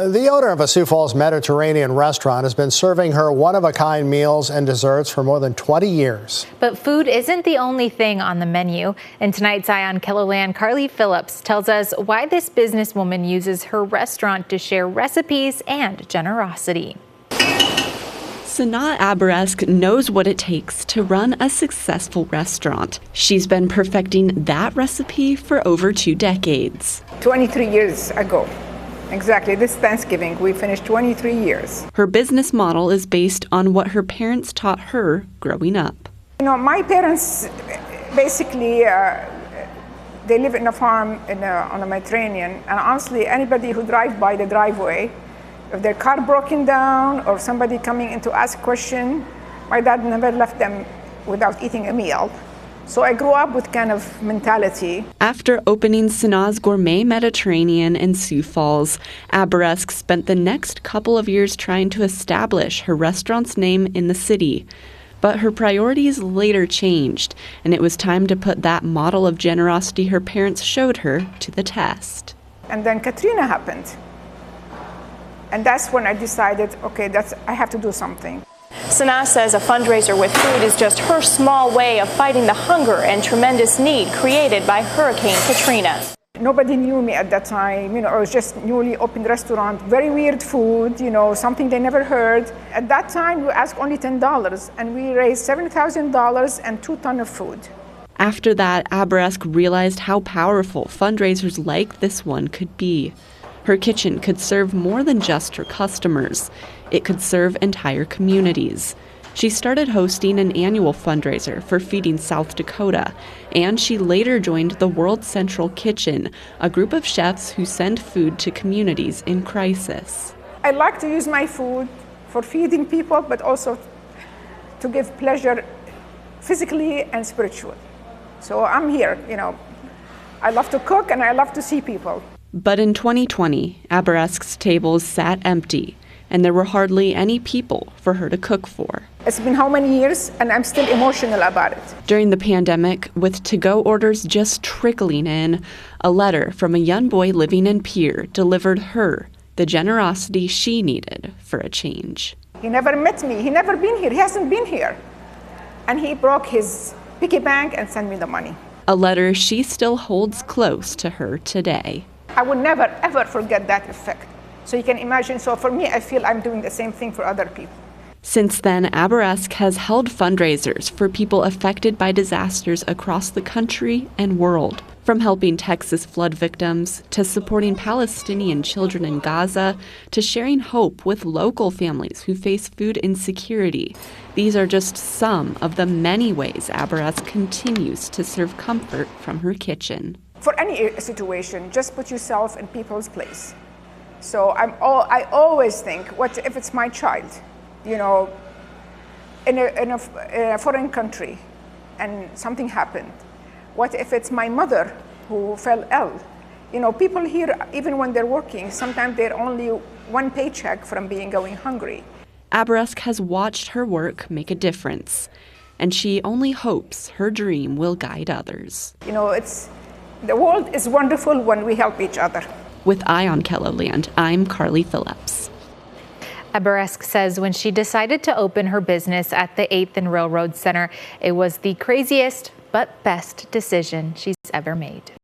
The owner of a Sioux Falls Mediterranean restaurant has been serving her one-of-a-kind meals and desserts for more than 20 years. But food isn't the only thing on the menu. In tonight's Eye on KELOLAND, Carly Phillips tells us why this businesswoman uses her restaurant to share recipes and generosity. Sanaa Abaresk knows what it takes to run a successful restaurant. She's been perfecting that recipe for over 2 decades. 23 years ago. Exactly, this Thanksgiving, we finished 23 years. Her business model is based on what her parents taught her growing up. You know, my parents basically, they live in a farm on the Mediterranean, and honestly, anybody who drives by the driveway, if their car broken down or somebody coming in to ask a question, my dad never left them without eating a meal. So I grew up with kind of mentality. After opening Sanaa's Gourmet Mediterranean in Sioux Falls, Abaresk spent the next couple of years trying to establish her restaurant's name in the city. But her priorities later changed, and it was time to put that model of generosity her parents showed her to the test. And then Katrina happened. And that's when I decided, okay, I have to do something. Sanaa says a fundraiser with food is just her small way of fighting the hunger and tremendous need created by Hurricane Katrina. Nobody knew me at that time, you know, I was just newly opened restaurant, very weird food, you know, something they never heard. At that time, we asked only $10, and we raised $7,000 and 2 tons of food. After that, Abaresk realized how powerful fundraisers like this one could be. Her kitchen could serve more than just her customers. It could serve entire communities. She started hosting an annual fundraiser for Feeding South Dakota, and she later joined the World Central Kitchen, a group of chefs who send food to communities in crisis. I like to use my food for feeding people, but also to give pleasure physically and spiritually. So I'm here, you know. I love to cook and I love to see people. But in 2020, Abaresk's tables sat empty, and there were hardly any people for her to cook for. It's been how many years, and I'm still emotional about it. During the pandemic, with to-go orders just trickling in, a letter from a young boy living in Pierre delivered her the generosity she needed for a change. He never met me. He never been here. He hasn't been here. And he broke his piggy bank and sent me the money. A letter she still holds close to her today. I would never, ever forget that effect. So you can imagine, so for me, I feel I'm doing the same thing for other people. Since then, Abaresk has held fundraisers for people affected by disasters across the country and world. From helping Texas flood victims, to supporting Palestinian children in Gaza, to sharing hope with local families who face food insecurity. These are just some of the many ways Abaresk continues to serve comfort from her kitchen. For any situation, just put yourself in people's place. So I always think, what if it's my child, you know, in a foreign country and something happened? What if it's my mother who fell ill? You know, people here, even when they're working, sometimes they're only 1 paycheck from going hungry. Abaresk has watched her work make a difference, and she only hopes her dream will guide others. You know, the world is wonderful when we help each other. With Eye on KELOLAND, I'm Carly Phillips. Abaresk says when she decided to open her business at the 8th and Railroad Center, it was the craziest but best decision she's ever made.